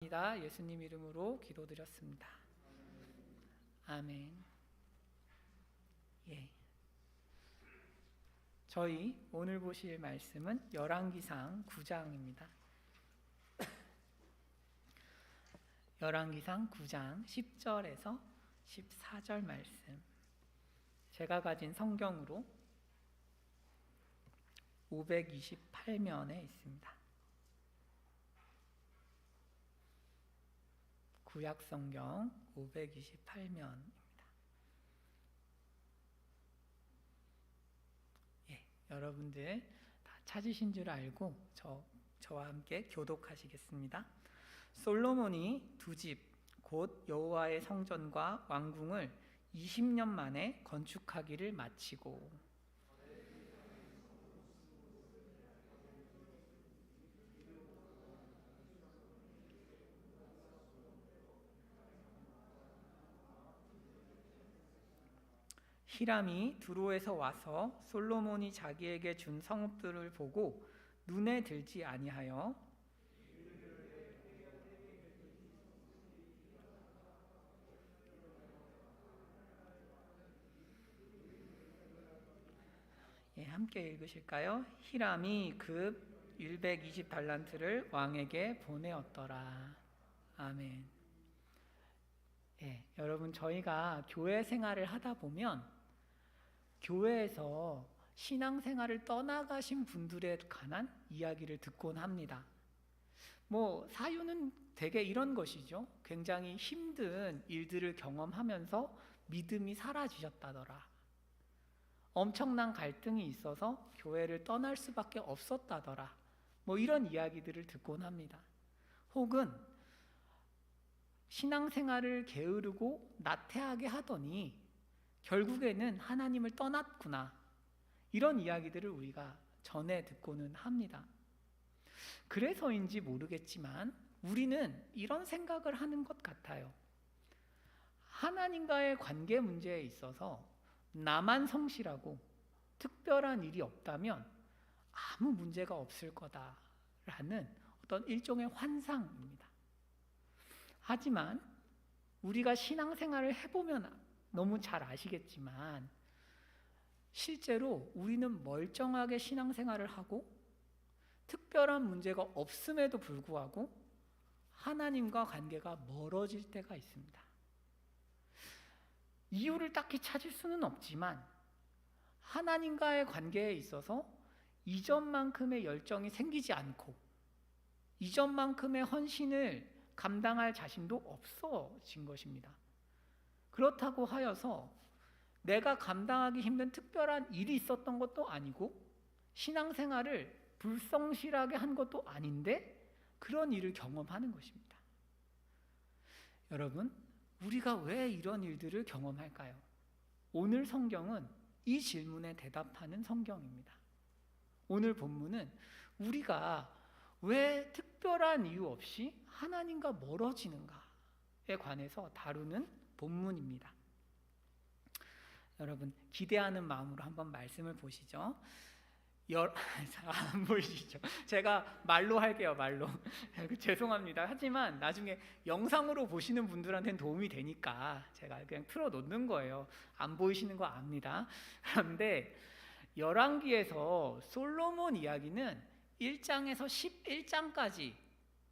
예수님 이름으로 기도드렸습니다. 아멘. 예. 저희 오늘 보실 말씀은 열왕기상 9장입니다. 열왕기상 9장 10절에서 14절 말씀. 제가 가진 성경으로 528면에 있습니다. 구약성경 528면입니다. 예, 여러분들 다 찾으신 줄 알고 저와 함께 교독하시겠습니다. 솔로몬이 두 집, 곧 여호와의 성전과 왕궁을 20년 만에 건축하기를 마치고 히람이 두로에서 와서 솔로몬이 자기에게 준 성읍들을 보고 눈에 들지 아니하여 함께 읽으실까요? 히람이 급 120달란트를 왕에게 보내었더라. 아멘. 여러분, 저희가 교회 생활을 하다 보면 교회에서 신앙생활을 떠나가신 분들에 관한 이야기를 듣곤 합니다. 사유는 대개 이런 것이죠. 굉장히 힘든 일들을 경험하면서 믿음이 사라지셨다더라. 엄청난 갈등이 있어서 교회를 떠날 수밖에 없었다더라. 이런 이야기들을 듣곤 합니다. 혹은 신앙생활을 게으르고 나태하게 하더니 결국에는 하나님을 떠났구나, 이런 이야기들을 우리가 전해 듣고는 합니다. 그래서인지 모르겠지만 우리는 이런 생각을 하는 것 같아요. 하나님과의 관계 문제에 있어서 나만 성실하고 특별한 일이 없다면 아무 문제가 없을 거다라는 어떤 일종의 환상입니다. 하지만 우리가 신앙생활을 해보면 너무 잘 아시겠지만 실제로 우리는 멀쩡하게 신앙생활을 하고 특별한 문제가 없음에도 불구하고 하나님과 관계가 멀어질 때가 있습니다. 이유를 딱히 찾을 수는 없지만 하나님과의 관계에 있어서 이전만큼의 열정이 생기지 않고 이전만큼의 헌신을 감당할 자신도 없어진 것입니다. 그렇다고 하여서 내가 감당하기 힘든 특별한 일이 있었던 것도 아니고 신앙생활을 불성실하게 한 것도 아닌데 그런 일을 경험하는 것입니다. 여러분, 우리가 왜 이런 일들을 경험할까요? 오늘 성경은 이 질문에 대답하는 성경입니다. 오늘 본문은 우리가 왜 특별한 이유 없이 하나님과 멀어지는가에 관해서 다루는 본문입니다. 여러분, 기대하는 마음으로 한번 말씀을 보시죠. 안 보이시죠? 제가 말로 할게요. 말로. 죄송합니다. 하지만 나중에 영상으로 보시는 분들한테는 도움이 되니까 제가 그냥 틀어놓는 거예요. 안 보이시는 거 압니다. 그런데 열왕기에서 솔로몬 이야기는 1장에서 11장까지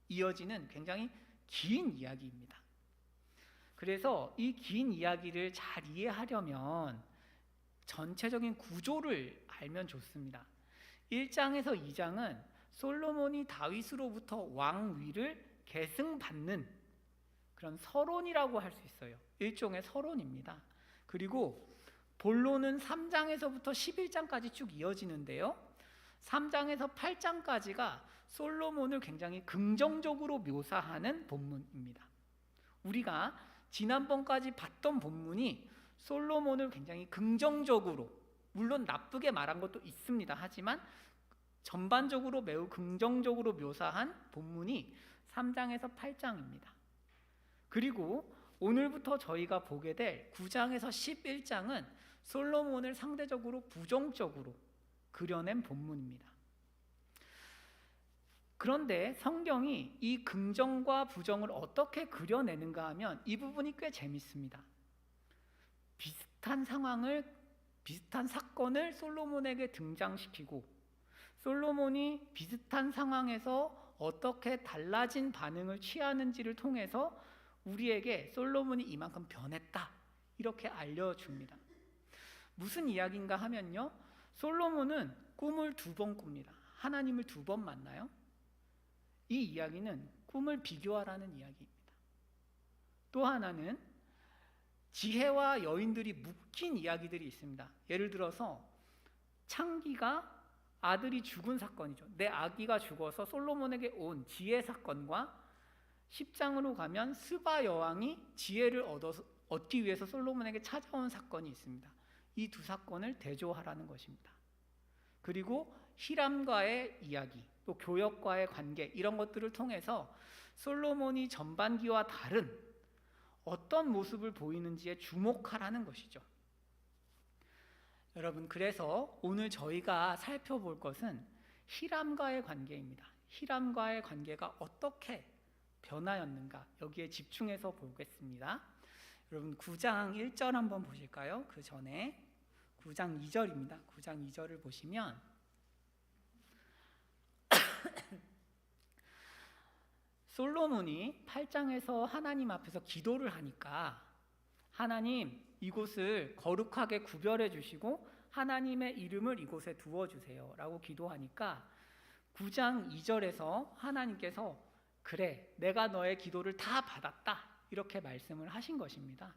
이어지는 굉장히 긴 이야기입니다. 그래서 이 긴 이야기를 잘 이해하려면 전체적인 구조를 알면 좋습니다. 1장에서 2장은 솔로몬이 다윗으로부터 왕위를 계승받는 그런 서론이라고 할 수 있어요. 일종의 서론입니다. 그리고 본론은 3장에서부터 11장까지 쭉 이어지는데요. 3장에서 8장까지가 솔로몬을 굉장히 긍정적으로 묘사하는 본문입니다. 우리가 지난번까지 봤던 본문이 솔로몬을 굉장히 긍정적으로, 물론 나쁘게 말한 것도 있습니다. 하지만 전반적으로 매우 긍정적으로 묘사한 본문이 3장에서 8장입니다. 그리고 오늘부터 저희가 보게 될 9장에서 11장은 솔로몬을 상대적으로 부정적으로 그려낸 본문입니다. 그런데 성경이 이 긍정과 부정을 어떻게 그려내는가 하면 이 부분이 꽤 재밌습니다. 비슷한 사건을 솔로몬에게 등장시키고 솔로몬이 비슷한 상황에서 어떻게 달라진 반응을 취하는지를 통해서 우리에게 솔로몬이 이만큼 변했다 이렇게 알려줍니다. 무슨 이야기인가 하면요, 솔로몬은 꿈을 2번 꿉니다. 하나님을 2번 만나요. 이 이야기는 꿈을 비교하라는 이야기입니다. 또 하나는 지혜와 여인들이 묶인 이야기들이 있습니다. 예를 들어서 창기가 아들이 죽은 사건이죠. 내 아기가 죽어서 솔로몬에게 온 지혜 사건과 10장으로 가면 스바 여왕이 지혜를 얻기 위해서 솔로몬에게 찾아온 사건이 있습니다. 이 2 사건을 대조하라는 것입니다. 그리고 히람과의 이야기, 또 교역과의 관계, 이런 것들을 통해서 솔로몬이 전반기와 다른 어떤 모습을 보이는지에 주목하라는 것이죠. 여러분, 그래서 오늘 저희가 살펴볼 것은 히람과의 관계입니다. 히람과의 관계가 어떻게 변화였는가, 여기에 집중해서 보겠습니다. 여러분, 9장 1절 한번 보실까요? 그 전에 9장 2절입니다. 9장 2절을 보시면 솔로몬이 8장에서 하나님 앞에서 기도를 하니까 하나님, 이곳을 거룩하게 구별해 주시고 하나님의 이름을 이곳에 두어 주세요 라고 기도하니까 9장 2절에서 하나님께서 그래, 내가 너의 기도를 다 받았다 이렇게 말씀을 하신 것입니다.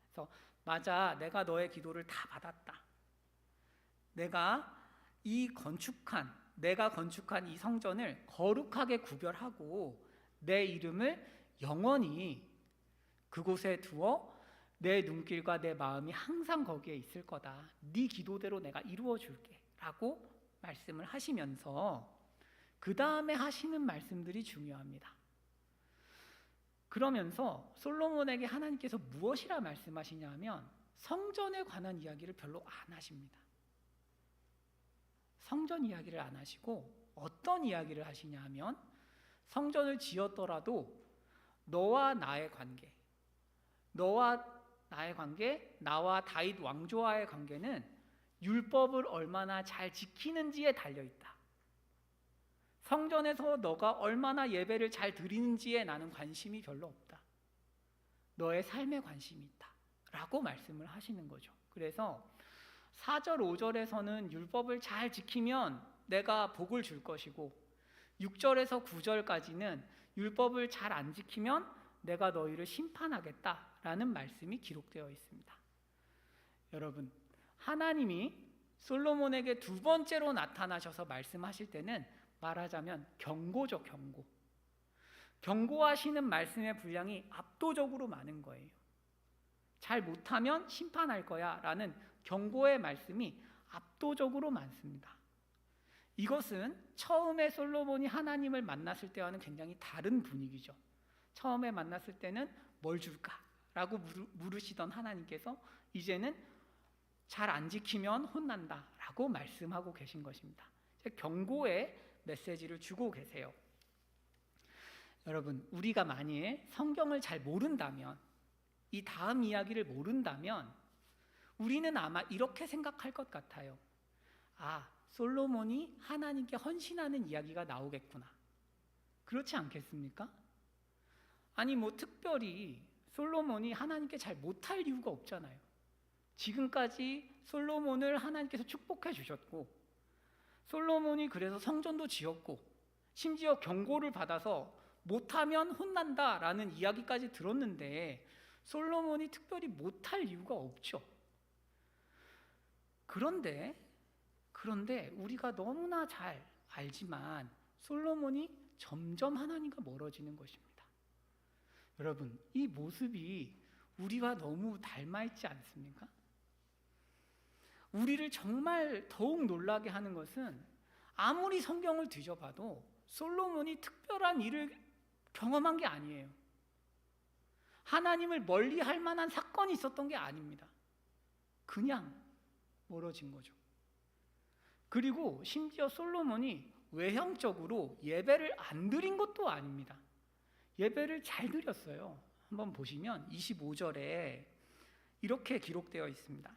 그래서 맞아, 내가 너의 기도를 다 받았다. 내가 건축한 이 성전을 거룩하게 구별하고 내 이름을 영원히 그곳에 두어 내 눈길과 내 마음이 항상 거기에 있을 거다. 네 기도대로 내가 이루어 줄게 라고 말씀을 하시면서 그 다음에 하시는 말씀들이 중요합니다. 그러면서 솔로몬에게 하나님께서 무엇이라 말씀하시냐 하면 성전에 관한 이야기를 별로 안 하십니다. 성전 이야기를 안 하시고 어떤 이야기를 하시냐 하면 성전을 지었더라도 너와 나의 관계, 나와 다윗 왕조와의 관계는 율법을 얼마나 잘 지키는지에 달려있다. 성전에서 너가 얼마나 예배를 잘 드리는지에 나는 관심이 별로 없다. 너의 삶에 관심이 있다 라고 말씀을 하시는 거죠. 그래서 4절 5절에서는 율법을 잘 지키면 내가 복을 줄 것이고 6절에서 9절까지는 율법을 잘 안 지키면 내가 너희를 심판하겠다라는 말씀이 기록되어 있습니다. 여러분, 하나님이 솔로몬에게 2번째로 나타나셔서 말씀하실 때는 말하자면 경고죠, 경고. 경고하시는 말씀의 분량이 압도적으로 많은 거예요. 잘 못하면 심판할 거야 라는 경고의 말씀이 압도적으로 많습니다. 이것은 처음에 솔로몬이 하나님을 만났을 때와는 굉장히 다른 분위기죠. 처음에 만났을 때는 뭘 줄까? 라고 물으시던 하나님께서 이제는 잘 안 지키면 혼난다 라고 말씀하고 계신 것입니다. 경고의 메시지를 주고 계세요. 여러분, 우리가 만일 성경을 잘 모른다면, 이 다음 이야기를 모른다면 우리는 아마 이렇게 생각할 것 같아요. 아, 솔로몬이 하나님께 헌신하는 이야기가 나오겠구나. 그렇지 않겠습니까? 아니 특별히 솔로몬이 하나님께 잘 못할 이유가 없잖아요. 지금까지 솔로몬을 하나님께서 축복해 주셨고 솔로몬이 그래서 성전도 지었고 심지어 경고를 받아서 못하면 혼난다라는 이야기까지 들었는데 솔로몬이 특별히 못할 이유가 없죠. 그런데 우리가 너무나 잘 알지만 솔로몬이 점점 하나님과 멀어지는 것입니다. 여러분, 이 모습이 우리와 너무 닮아 있지 않습니까? 우리를 정말 더욱 놀라게 하는 것은 아무리 성경을 뒤져봐도 솔로몬이 특별한 일을 경험한 게 아니에요. 하나님을 멀리할 만한 사건이 있었던 게 아닙니다. 그냥 멀어진 거죠. 그리고 심지어 솔로몬이 외형적으로 예배를 안 드린 것도 아닙니다. 예배를 잘 드렸어요. 한번 보시면 25절에 이렇게 기록되어 있습니다.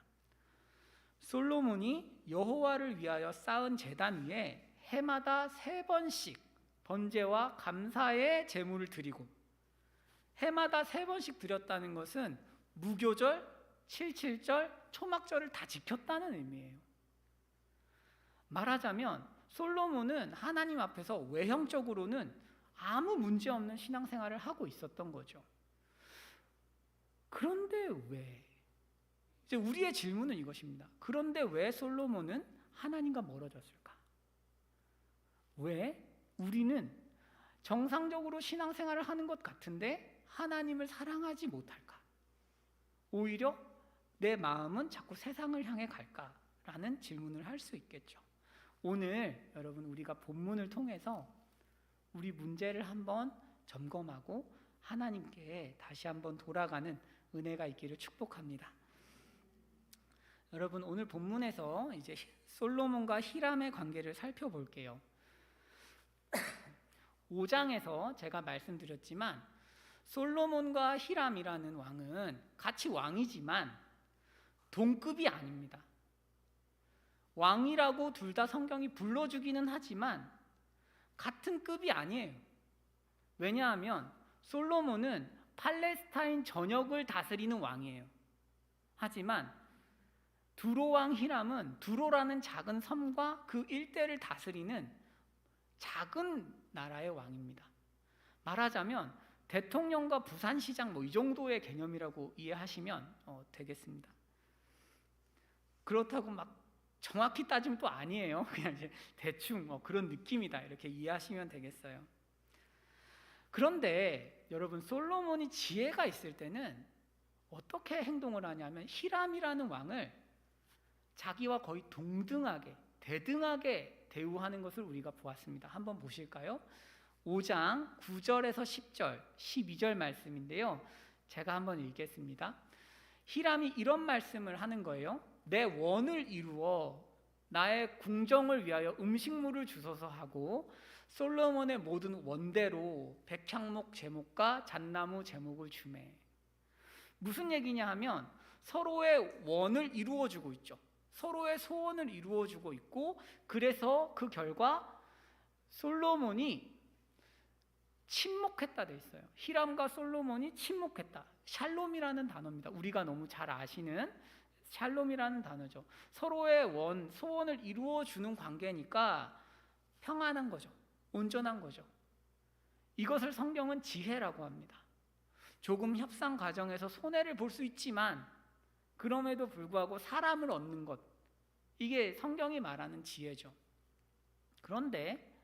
솔로몬이 여호와를 위하여 쌓은 제단 위에 해마다 3번씩 번제와 감사의 제물을 드리고, 해마다 3번씩 드렸다는 것은 무교절, 77절, 초막절을 다 지켰다는 의미예요. 말하자면 솔로몬은 하나님 앞에서 외형적으로는 아무 문제 없는 신앙생활을 하고 있었던 거죠. 그런데 왜? 이제 우리의 질문은 이것입니다. 그런데 왜 솔로몬은 하나님과 멀어졌을까? 왜 우리는 정상적으로 신앙생활을 하는 것 같은데 하나님을 사랑하지 못할까? 오히려 내 마음은 자꾸 세상을 향해 갈까라는 질문을 할 수 있겠죠. 오늘 여러분 우리가 본문을 통해서 우리 문제를 한번 점검하고 하나님께 다시 한번 돌아가는 은혜가 있기를 축복합니다. 여러분 오늘 본문에서 이제 솔로몬과 히람의 관계를 살펴볼게요. 5장에서 제가 말씀드렸지만 솔로몬과 히람이라는 왕은 같이 왕이지만 동급이 아닙니다. 왕이라고 둘 다 성경이 불러주기는 하지만 같은 급이 아니에요. 왜냐하면 솔로몬은 팔레스타인 전역을 다스리는 왕이에요. 하지만 두로왕 히람은 두로라는 작은 섬과 그 일대를 다스리는 작은 나라의 왕입니다. 말하자면 대통령과 부산시장 이 정도의 개념이라고 이해하시면 되겠습니다. 그렇다고 막 정확히 따지면 또 아니에요. 그냥 이제 대충 그런 느낌이다 이렇게 이해하시면 되겠어요. 그런데 여러분 솔로몬이 지혜가 있을 때는 어떻게 행동을 하냐면 히람이라는 왕을 자기와 거의 동등하게 대등하게 대우하는 것을 우리가 보았습니다. 한번 보실까요? 5장 9절에서 10절 12절 말씀인데요, 제가 한번 읽겠습니다. 히람이 이런 말씀을 하는 거예요. 내 원을 이루어 나의 궁정을 위하여 음식물을 주소서 하고 솔로몬의 모든 원대로 백향목 제목과 잣나무 제목을 주매. 무슨 얘기냐 하면 서로의 원을 이루어주고 있죠. 서로의 소원을 이루어주고 있고, 그래서 그 결과 솔로몬이 침묵했다 돼 있어요. 히람과 솔로몬이 침묵했다. 샬롬이라는 단어입니다. 우리가 너무 잘 아시는 샬롬이라는 단어죠. 서로의 소원을 이루어주는 관계니까 평안한 거죠. 온전한 거죠. 이것을 성경은 지혜라고 합니다. 조금 협상 과정에서 손해를 볼 수 있지만 그럼에도 불구하고 사람을 얻는 것, 이게 성경이 말하는 지혜죠. 그런데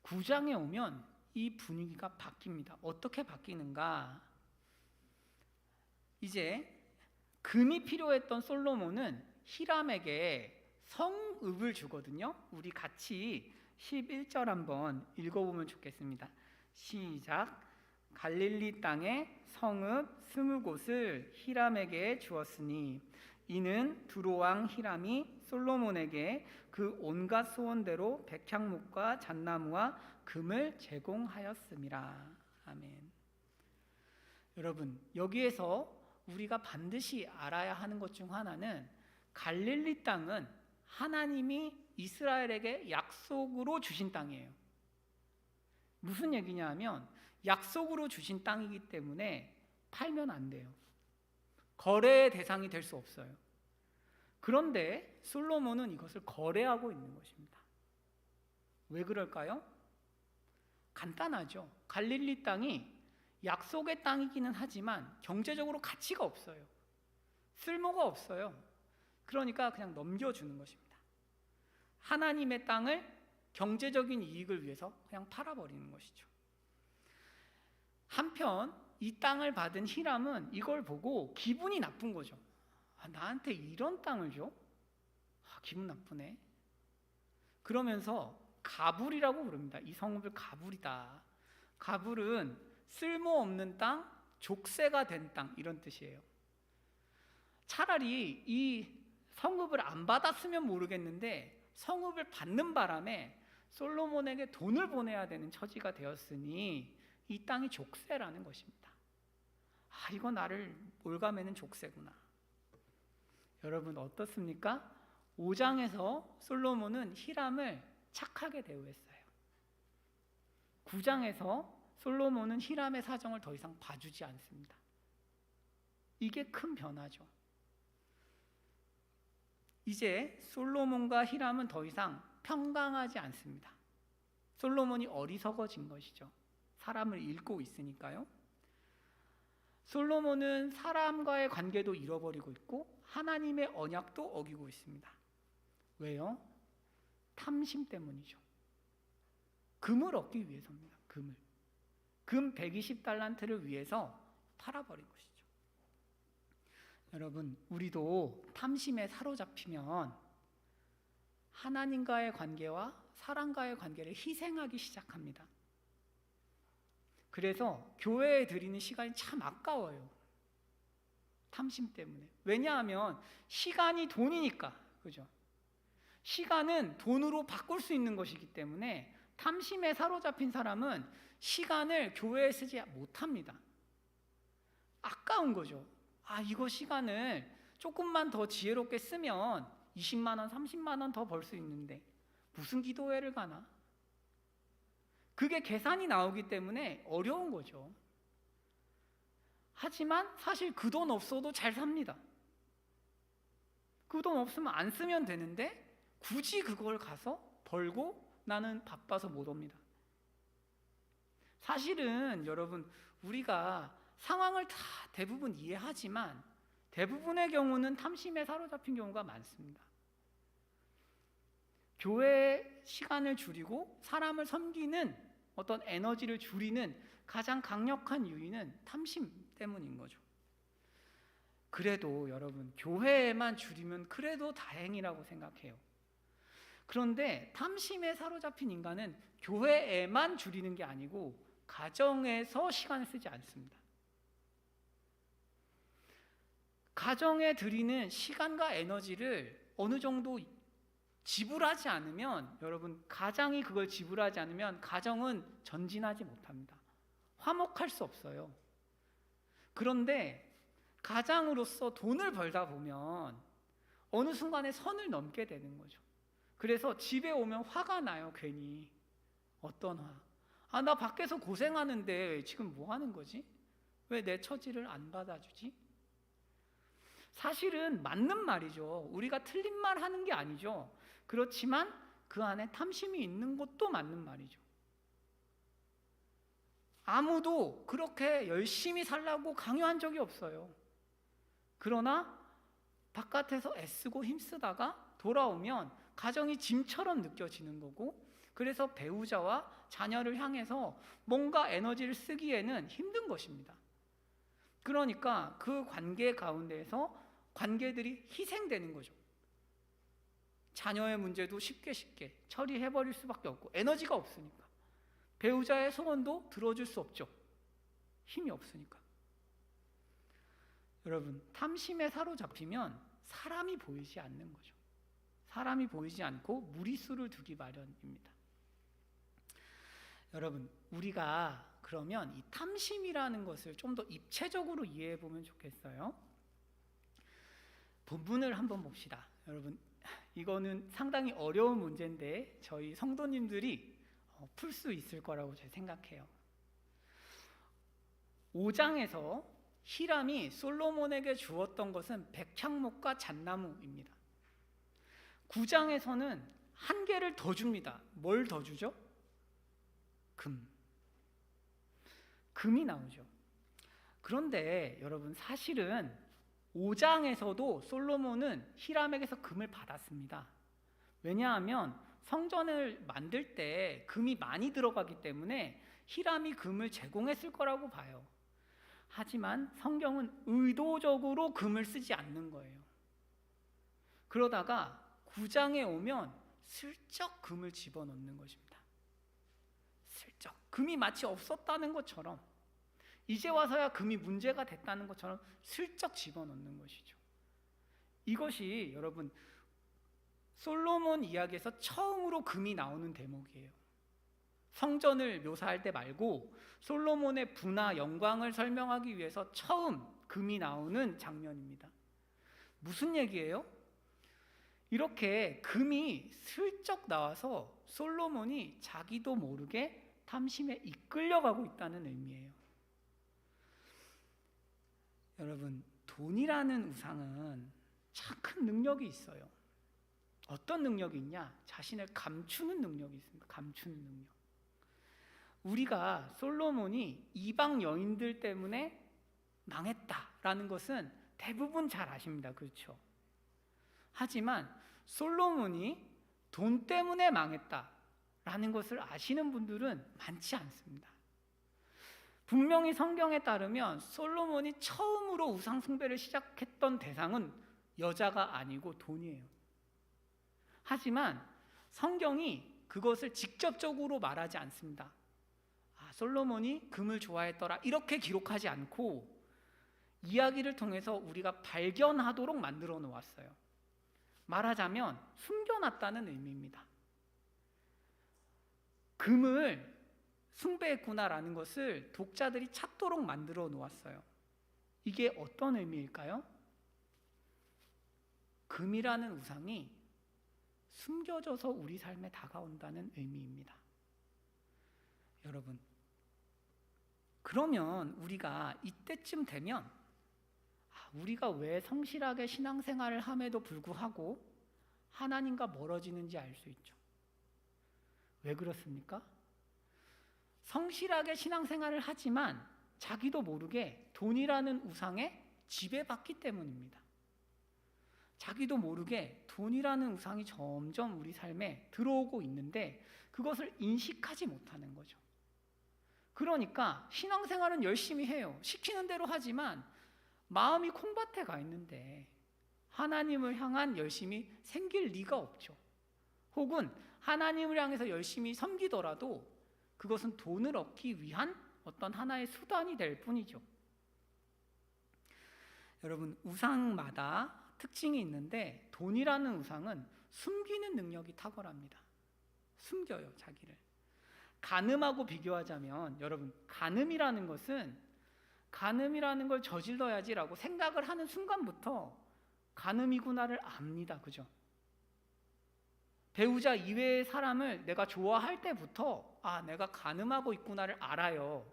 9장에 오면 이 분위기가 바뀝니다. 어떻게 바뀌는가? 이제 금이 필요했던 솔로몬은 히람에게 성읍을 주거든요. 우리 같이 11절 한번 읽어보면 좋겠습니다. 시작. 갈릴리 땅에 성읍 20곳을 히람에게 주었으니 이는 두로왕 히람이 솔로몬에게 그 온갖 소원대로 백향목과 잣나무와 금을 제공하였음이라. 아멘. 여러분 여기에서 우리가 반드시 알아야 하는 것 중 하나는 갈릴리 땅은 하나님이 이스라엘에게 약속으로 주신 땅이에요. 무슨 얘기냐 하면 약속으로 주신 땅이기 때문에 팔면 안 돼요. 거래의 대상이 될 수 없어요. 그런데 솔로몬은 이것을 거래하고 있는 것입니다. 왜 그럴까요? 간단하죠. 갈릴리 땅이 약속의 땅이기는 하지만 경제적으로 가치가 없어요. 쓸모가 없어요. 그러니까 그냥 넘겨주는 것입니다. 하나님의 땅을 경제적인 이익을 위해서 그냥 팔아버리는 것이죠. 한편 이 땅을 받은 히람은 이걸 보고 기분이 나쁜 거죠. 나한테 이런 땅을 줘? 기분 나쁘네. 그러면서 가불이라고 부릅니다. 이 성읍을 가불이다. 가불은 쓸모없는 땅, 족쇄가 된 땅, 이런 뜻이에요. 차라리 이 성읍을 안 받았으면 모르겠는데 성읍을 받는 바람에 솔로몬에게 돈을 보내야 되는 처지가 되었으니 이 땅이 족쇄라는 것입니다. 이거 나를 올가매는 족쇄구나. 여러분 어떻습니까? 5장에서 솔로몬은 히람을 착하게 대우했어요. 9장에서 솔로몬은 히람의 사정을 더 이상 봐주지 않습니다. 이게 큰 변화죠. 이제 솔로몬과 히람은 더 이상 평강하지 않습니다. 솔로몬이 어리석어진 것이죠. 사람을 잃고 있으니까요. 솔로몬은 사람과의 관계도 잃어버리고 있고 하나님의 언약도 어기고 있습니다. 왜요? 탐심 때문이죠. 금을 얻기 위해서입니다. 금 120달란트를 위해서 팔아버린 것이죠. 여러분, 우리도 탐심에 사로잡히면 하나님과의 관계와 사람과의 관계를 희생하기 시작합니다. 그래서 교회에 드리는 시간이 참 아까워요. 탐심 때문에. 왜냐하면 시간이 돈이니까. 그죠? 시간은 돈으로 바꿀 수 있는 것이기 때문에 탐심에 사로잡힌 사람은 시간을 교회에 쓰지 못합니다. 아까운 거죠. 이거 시간을 조금만 더 지혜롭게 쓰면 20만 원, 30만 원 더 벌 수 있는데 무슨 기도회를 가나? 그게 계산이 나오기 때문에 어려운 거죠. 하지만 사실 그 돈 없어도 잘 삽니다. 그 돈 없으면 안 쓰면 되는데 굳이 그걸 가서 벌고 나는 바빠서 못 옵니다. 사실은 여러분, 우리가 상황을 다 대부분 이해하지만 대부분의 경우는 탐심에 사로잡힌 경우가 많습니다. 교회의 시간을 줄이고 사람을 섬기는 어떤 에너지를 줄이는 가장 강력한 요인은 탐심 때문인 거죠. 그래도 여러분, 교회에만 줄이면 그래도 다행이라고 생각해요. 그런데 탐심에 사로잡힌 인간은 교회에만 줄이는 게 아니고 가정에서 시간을 쓰지 않습니다. 가정에 드리는 시간과 에너지를 어느 정도 지불하지 않으면, 여러분, 가장이 그걸 지불하지 않으면 가정은 전진하지 못합니다. 화목할 수 없어요. 그런데 가장으로서 돈을 벌다 보면 어느 순간에 선을 넘게 되는 거죠. 그래서 집에 오면 화가 나요. 괜히. 어떤 화? 나 밖에서 고생하는데 지금 뭐 하는 거지? 왜 내 처지를 안 받아주지? 사실은 맞는 말이죠. 우리가 틀린 말 하는 게 아니죠. 그렇지만 그 안에 탐심이 있는 것도 맞는 말이죠. 아무도 그렇게 열심히 살라고 강요한 적이 없어요. 그러나 바깥에서 애쓰고 힘쓰다가 돌아오면 가정이 짐처럼 느껴지는 거고, 그래서 배우자와 자녀를 향해서 뭔가 에너지를 쓰기에는 힘든 것입니다. 그러니까 그 관계 가운데에서 관계들이 희생되는 거죠. 자녀의 문제도 쉽게 처리해버릴 수밖에 없고, 에너지가 없으니까. 배우자의 소원도 들어줄 수 없죠. 힘이 없으니까. 여러분, 탐심에 사로잡히면 사람이 보이지 않는 거죠. 사람이 보이지 않고 무리수를 두기 마련입니다. 여러분, 우리가 그러면 이 탐심이라는 것을 좀 더 입체적으로 이해해 보면 좋겠어요. 본문을 한번 봅시다. 여러분, 이거는 상당히 어려운 문제인데 저희 성도님들이 풀 수 있을 거라고 제가 생각해요. 5장에서 히람이 솔로몬에게 주었던 것은 백향목과 잣나무입니다. 9장에서는 한 개를 더 줍니다. 뭘 더 주죠? 금이 나오죠. 그런데 여러분, 사실은 5장에서도 솔로몬은 히람에게서 금을 받았습니다. 왜냐하면 성전을 만들 때 금이 많이 들어가기 때문에 히람이 금을 제공했을 거라고 봐요. 하지만 성경은 의도적으로 금을 쓰지 않는 거예요. 그러다가 9장에 오면 슬쩍 금을 집어넣는 것입니다. 슬쩍. 금이 마치 없었다는 것처럼, 이제 와서야 금이 문제가 됐다는 것처럼 슬쩍 집어넣는 것이죠. 이것이 여러분, 솔로몬 이야기에서 처음으로 금이 나오는 대목이에요. 성전을 묘사할 때 말고 솔로몬의 부나 영광을 설명하기 위해서 처음 금이 나오는 장면입니다. 무슨 얘기예요? 이렇게 금이 슬쩍 나와서 솔로몬이 자기도 모르게 탐심에 이끌려가고 있다는 의미예요. 여러분, 돈이라는 우상은 참 큰 능력이 있어요. 어떤 능력이 있냐? 자신을 감추는 능력이 있습니다. 감추는 능력. 우리가 솔로몬이 이방 여인들 때문에 망했다라는 것은 대부분 잘 아십니다. 그렇죠? 하지만 솔로몬이 돈 때문에 망했다라는 것을 아시는 분들은 많지 않습니다. 분명히 성경에 따르면 솔로몬이 처음으로 우상 숭배를 시작했던 대상은 여자가 아니고 돈이에요. 하지만 성경이 그것을 직접적으로 말하지 않습니다. 솔로몬이 금을 좋아했더라 이렇게 기록하지 않고 이야기를 통해서 우리가 발견하도록 만들어 놓았어요. 말하자면 숨겨놨다는 의미입니다. 금을 숭배했구나라는 것을 독자들이 찾도록 만들어 놓았어요. 이게 어떤 의미일까요? 금이라는 우상이 숨겨져서 우리 삶에 다가온다는 의미입니다. 여러분, 그러면 우리가 이때쯤 되면 우리가 왜 성실하게 신앙생활을 함에도 불구하고 하나님과 멀어지는지 알 수 있죠. 왜 그렇습니까? 성실하게 신앙생활을 하지만 자기도 모르게 돈이라는 우상에 지배받기 때문입니다. 자기도 모르게 돈이라는 우상이 점점 우리 삶에 들어오고 있는데 그것을 인식하지 못하는 거죠. 그러니까 신앙생활은 열심히 해요. 시키는 대로 하지만 마음이 콩밭에 가 있는데 하나님을 향한 열심이 생길 리가 없죠. 혹은 하나님을 향해서 열심히 섬기더라도 그것은 돈을 얻기 위한 어떤 하나의 수단이 될 뿐이죠. 여러분, 우상마다 특징이 있는데 돈이라는 우상은 숨기는 능력이 탁월합니다. 숨겨요, 자기를. 간음하고 비교하자면 여러분, 간음이라는 걸 저질러야지라고 생각을 하는 순간부터 간음이구나를 압니다. 그죠? 배우자 이외의 사람을 내가 좋아할 때부터 내가 간음하고 있구나를 알아요.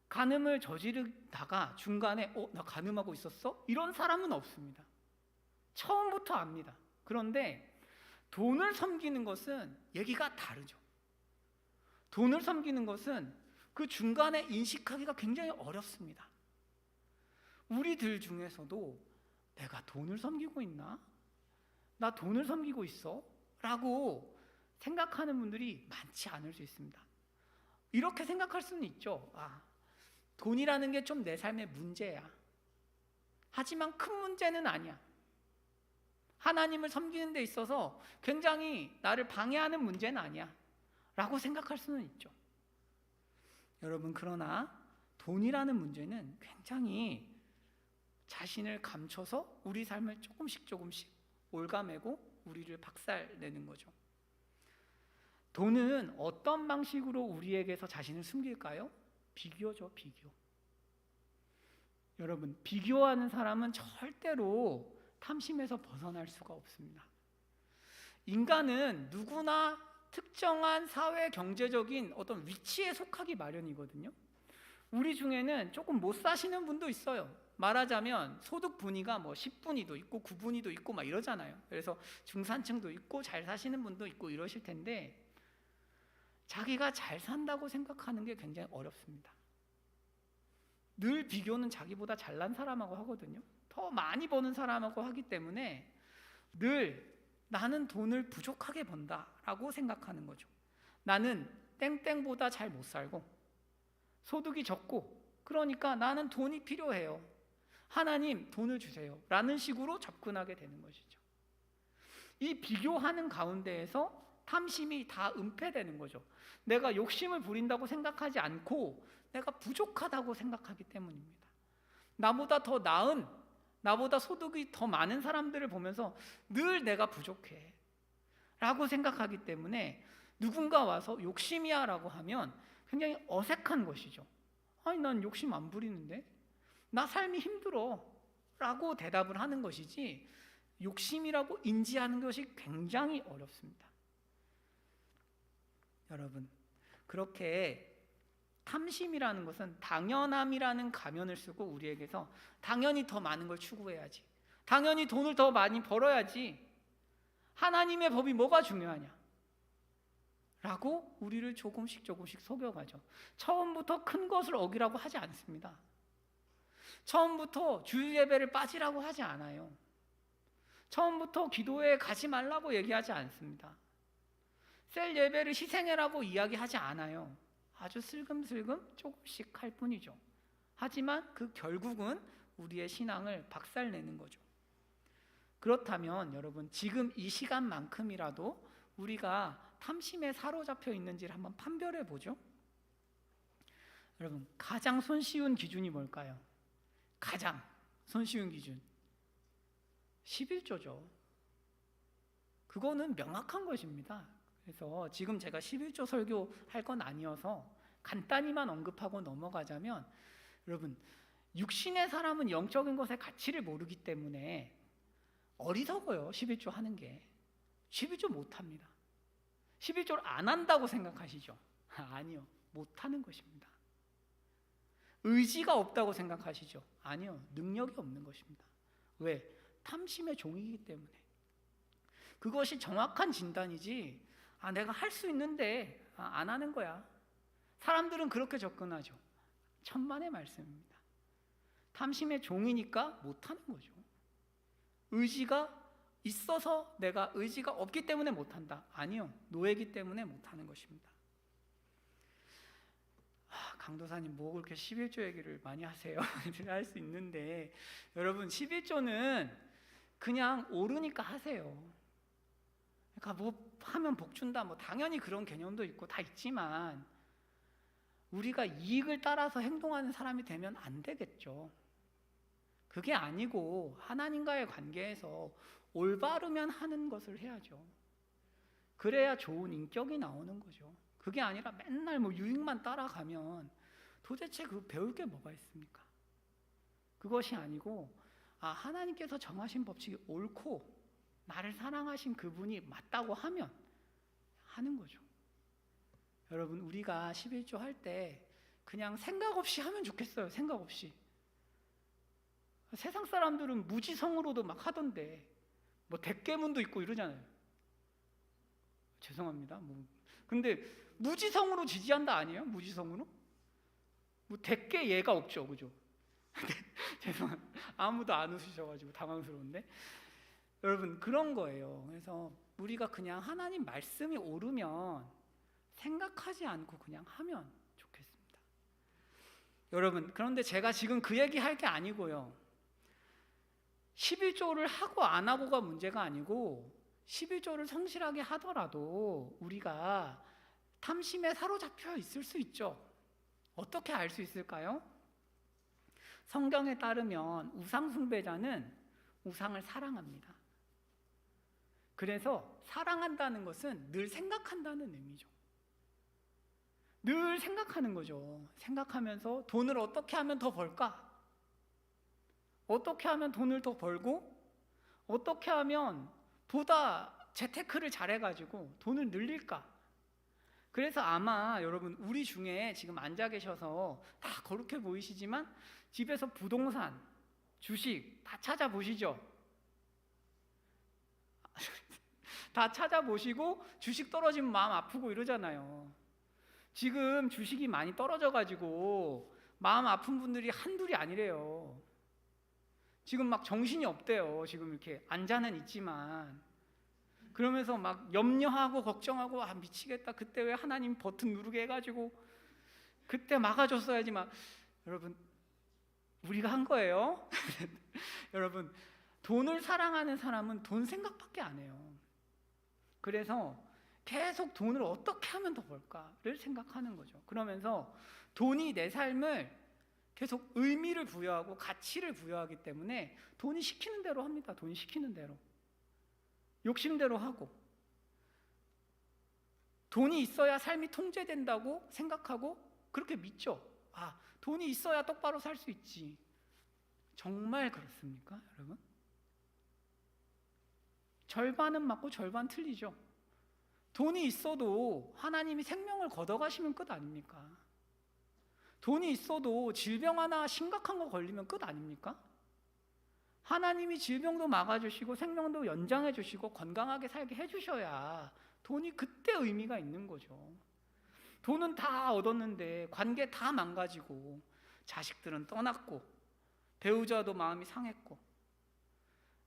간음을 저지르다가 중간에 나 간음하고 있었어? 이런 사람은 없습니다. 처음부터 압니다. 그런데 돈을 섬기는 것은 얘기가 다르죠. 돈을 섬기는 것은 그 중간에 인식하기가 굉장히 어렵습니다. 우리들 중에서도 내가 돈을 섬기고 있나? 나 돈을 섬기고 있어? 라고 생각하는 분들이 많지 않을 수 있습니다. 이렇게 생각할 수는 있죠. 돈이라는 게 좀 내 삶의 문제야. 하지만 큰 문제는 아니야. 하나님을 섬기는 데 있어서 굉장히 나를 방해하는 문제는 아니야. 라고 생각할 수는 있죠. 여러분, 그러나 돈이라는 문제는 굉장히 자신을 감춰서 우리 삶을 조금씩 올가매고 우리를 박살내는 거죠. 돈은 어떤 방식으로 우리에게서 자신을 숨길까요? 비교죠, 비교. 여러분, 비교하는 사람은 절대로 탐심에서 벗어날 수가 없습니다. 인간은 누구나 특정한 사회 경제적인 어떤 위치에 속하기 마련이거든요. 우리 중에는 조금 못 사시는 분도 있어요. 말하자면 소득 분위가 10분위도 있고 9분위도 있고 막 이러잖아요. 그래서 중산층도 있고 잘 사시는 분도 있고 이러실 텐데 자기가 잘 산다고 생각하는 게 굉장히 어렵습니다. 늘 비교는 자기보다 잘난 사람하고 하거든요. 더 많이 버는 사람하고 하기 때문에 늘 나는 돈을 부족하게 번다라고 생각하는 거죠. 나는 땡땡보다 잘 못 살고 소득이 적고 그러니까 나는 돈이 필요해요. 하나님 돈을 주세요. 라는 식으로 접근하게 되는 것이죠. 이 비교하는 가운데에서 탐심이 다 은폐되는 거죠. 내가 욕심을 부린다고 생각하지 않고 내가 부족하다고 생각하기 때문입니다. 나보다 더 나은 나보다 소득이 더 많은 사람들을 보면서 늘 내가 부족해 라고 생각하기 때문에 누군가 와서 욕심이야 라고 하면 굉장히 어색한 것이죠. 아니 난 욕심 안 부리는데, 나 삶이 힘들어 라고 대답을 하는 것이지 욕심이라고 인지하는 것이 굉장히 어렵습니다. 여러분, 그렇게 탐심이라는 것은 당연함이라는 가면을 쓰고 우리에게서 당연히 더 많은 걸 추구해야지, 당연히 돈을 더 많이 벌어야지, 하나님의 법이 뭐가 중요하냐 라고 우리를 조금씩 속여가죠. 처음부터 큰 것을 어기라고 하지 않습니다. 처음부터 주일 예배를 빠지라고 하지 않아요. 처음부터 기도회에 가지 말라고 얘기하지 않습니다. 셀 예배를 희생해라고 이야기하지 않아요. 아주 슬금슬금 조금씩 할 뿐이죠. 하지만 그 결국은 우리의 신앙을 박살내는 거죠. 그렇다면 여러분, 지금 이 시간만큼이라도 우리가 탐심에 사로잡혀 있는지를 한번 판별해 보죠. 여러분, 가장 손쉬운 기준이 뭘까요? 가장 손쉬운 기준 11조죠. 그거는 명확한 것입니다. 그래서 지금 제가 11조 설교할 건 아니어서 간단히만 언급하고 넘어가자면, 여러분, 육신의 사람은 영적인 것의 가치를 모르기 때문에 어리석어요. 11조 하는 게. 11조 못합니다. 11조를 안 한다고 생각하시죠? 아니요, 못하는 것입니다. 의지가 없다고 생각하시죠? 아니요, 능력이 없는 것입니다. 왜? 탐심의 종이기 때문에. 그것이 정확한 진단이지, 내가 할 수 있는데 안 하는 거야. 사람들은 그렇게 접근하죠. 천만의 말씀입니다. 탐심의 종이니까 못하는 거죠. 의지가 있어서 내가 의지가 없기 때문에 못한다. 아니요, 노예이기 때문에 못하는 것입니다. 강도사님 뭐 그렇게 11조 얘기를 많이 하세요? 할 수 있는데, 여러분, 11조는 그냥 오르니까 하세요. 그러니까 뭐 하면 복 준다, 뭐 당연히 그런 개념도 있고 다 있지만 우리가 이익을 따라서 행동하는 사람이 되면 안 되겠죠. 그게 아니고 하나님과의 관계에서 올바르면 하는 것을 해야죠. 그래야 좋은 인격이 나오는 거죠. 그게 아니라 맨날 뭐 유익만 따라가면 도대체 그 배울 게 뭐가 있습니까? 그것이 아니고 하나님께서 정하신 법칙이 옳고 나를 사랑하신 그분이 맞다고 하면 하는 거죠. 여러분, 우리가 11조 할 때 그냥 생각 없이 하면 좋겠어요. 생각 없이. 세상 사람들은 무지성으로도 막 하던데 뭐 대깨문도 있고 이러잖아요. 죄송합니다. 근데 무지성으로 지지한다 아니에요? 무지성으로? 뭐 대깨 예가 없죠, 그죠? 죄송합니다. 아무도 안 웃으셔가지고 당황스러운데, 여러분, 그런 거예요. 그래서 우리가 그냥 하나님 말씀이 옳으면 생각하지 않고 그냥 하면 좋겠습니다. 여러분, 그런데 제가 지금 그 얘기 할 게 아니고요, 11조를 하고 안 하고가 문제가 아니고 11조를 성실하게 하더라도 우리가 탐심에 사로잡혀 있을 수 있죠. 어떻게 알 수 있을까요? 성경에 따르면 우상 숭배자는 우상을 사랑합니다. 그래서 사랑한다는 것은 늘 생각한다는 의미죠. 늘 생각하는 거죠. 생각하면서 돈을 어떻게 하면 더 벌까? 어떻게 하면 돈을 더 벌고 어떻게 하면 보다 재테크를 잘해가지고 돈을 늘릴까? 그래서 아마 여러분, 우리 중에 지금 앉아 계셔서 다 거룩해 보이시지만 집에서 부동산, 주식 다 찾아보시죠? 다 찾아보시고 주식 떨어지면 마음 아프고 이러잖아요. 지금 주식이 많이 떨어져가지고 마음 아픈 분들이 한둘이 아니래요. 지금 막 정신이 없대요. 지금 이렇게 앉아는 있지만 그러면서 막 염려하고 걱정하고 미치겠다, 그때 왜 하나님 버튼 누르게 해가지고 그때 막아줬어야지. 막 여러분, 우리가 한 거예요. 여러분, 돈을 사랑하는 사람은 돈 생각밖에 안 해요. 그래서 계속 돈을 어떻게 하면 더 벌까를 생각하는 거죠. 그러면서 돈이 내 삶을 계속 의미를 부여하고 가치를 부여하기 때문에 돈이 시키는 대로 합니다. 돈이 시키는 대로. 욕심대로 하고. 돈이 있어야 삶이 통제된다고 생각하고 그렇게 믿죠. 아, 돈이 있어야 똑바로 살 수 있지. 정말 그렇습니까, 여러분? 절반은 맞고 절반 틀리죠. 돈이 있어도 하나님이 생명을 걷어가시면 끝 아닙니까? 돈이 있어도 질병 하나 심각한 거 걸리면 끝 아닙니까? 하나님이 질병도 막아주시고 생명도 연장해주시고 건강하게 살게 해주셔야 돈이 그때 의미가 있는 거죠. 돈은 다 얻었는데 관계 다 망가지고 자식들은 떠났고 배우자도 마음이 상했고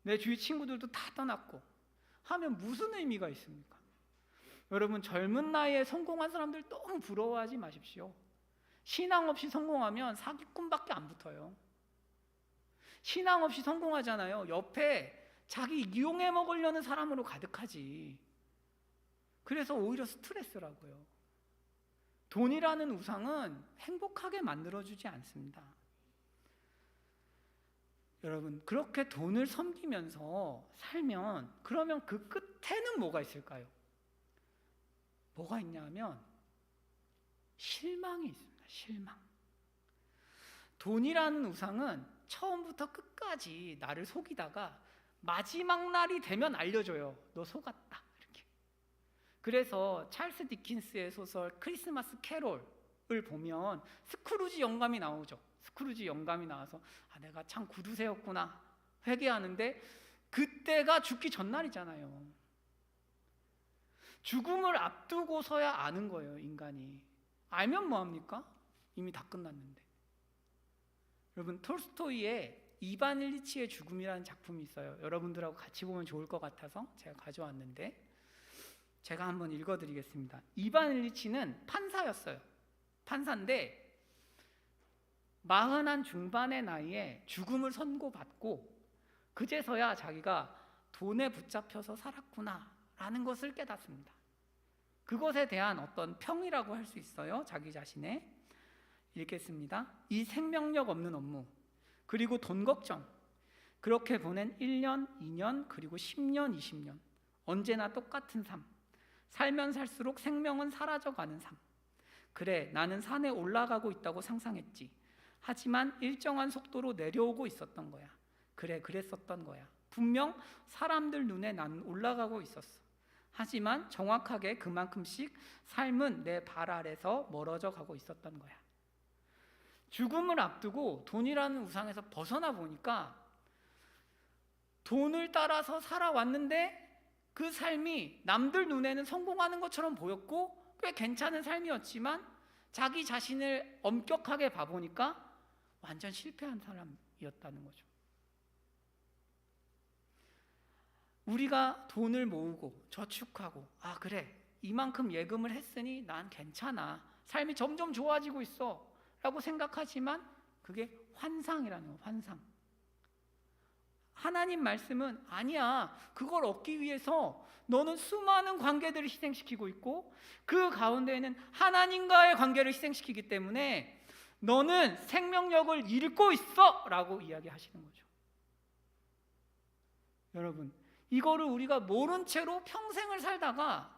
내 주위 친구들도 다 떠났고 하면 무슨 의미가 있습니까? 여러분, 젊은 나이에 성공한 사람들 너무 부러워하지 마십시오. 신앙 없이 성공하면 사기꾼밖에 안 붙어요. 신앙 없이 성공하잖아요. 옆에 자기 이용해 먹으려는 사람으로 가득하지. 그래서 오히려 스트레스라고요. 돈이라는 우상은 행복하게 만들어주지 않습니다. 여러분, 그렇게 돈을 섬기면서 살면 그러면 그 끝에는 뭐가 있을까요? 뭐가 있냐면 실망이 있습니다. 실망. 돈이라는 우상은 처음부터 끝까지 나를 속이다가 마지막 날이 되면 알려줘요. 너 속았다. 이렇게. 그래서 찰스 디킨스의 소설 크리스마스 캐롤을 보면 스크루지 영감이 나오죠. 스크루지 영감이 나와서 내가 참 구두쇠였구나 회개하는데 그때가 죽기 전날이잖아요. 죽음을 앞두고서야 아는 거예요, 인간이. 알면 뭐합니까? 이미 다 끝났는데. 여러분, 톨스토이의 이반 일리치의 죽음이라는 작품이 있어요. 여러분들하고 같이 보면 좋을 것 같아서 제가 가져왔는데 제가 한번 읽어드리겠습니다. 이반 일리치는 판사였어요. 판사인데 40 중반의 나이에 죽음을 선고받고 그제서야 자기가 돈에 붙잡혀서 살았구나 라는 것을 깨닫습니다. 그것에 대한 어떤 평이라고 할 수 있어요. 자기 자신의. 읽겠습니다. 이 생명력 없는 업무, 그리고 돈 걱정, 그렇게 보낸 1년, 2년, 그리고 10년, 20년, 언제나 똑같은 삶. 살면 살수록 생명은 사라져가는 삶. 그래, 나는 산에 올라가고 있다고 상상했지. 하지만 일정한 속도로 내려오고 있었던 거야. 그래, 그랬었던 거야. 분명 사람들 눈에 나는 올라가고 있었어. 하지만 정확하게 그만큼씩 삶은 내 발 아래서 멀어져 가고 있었던 거야. 죽음을 앞두고 돈이라는 우상에서 벗어나 보니까 돈을 따라서 살아왔는데 그 삶이 남들 눈에는 성공하는 것처럼 보였고 꽤 괜찮은 삶이었지만 자기 자신을 엄격하게 봐보니까 완전 실패한 사람이었다는 거죠. 우리가 돈을 모으고 저축하고 그래, 이만큼 예금을 했으니 난 괜찮아, 삶이 점점 좋아지고 있어 라고 생각하지만 그게 환상이라는 거예요. 환상. 하나님 말씀은 아니야, 그걸 얻기 위해서 너는 수많은 관계들을 희생시키고 있고 그 가운데에는 하나님과의 관계를 희생시키기 때문에 너는 생명력을 잃고 있어 라고 이야기하시는 거죠. 여러분, 이거를 우리가 모른 채로 평생을 살다가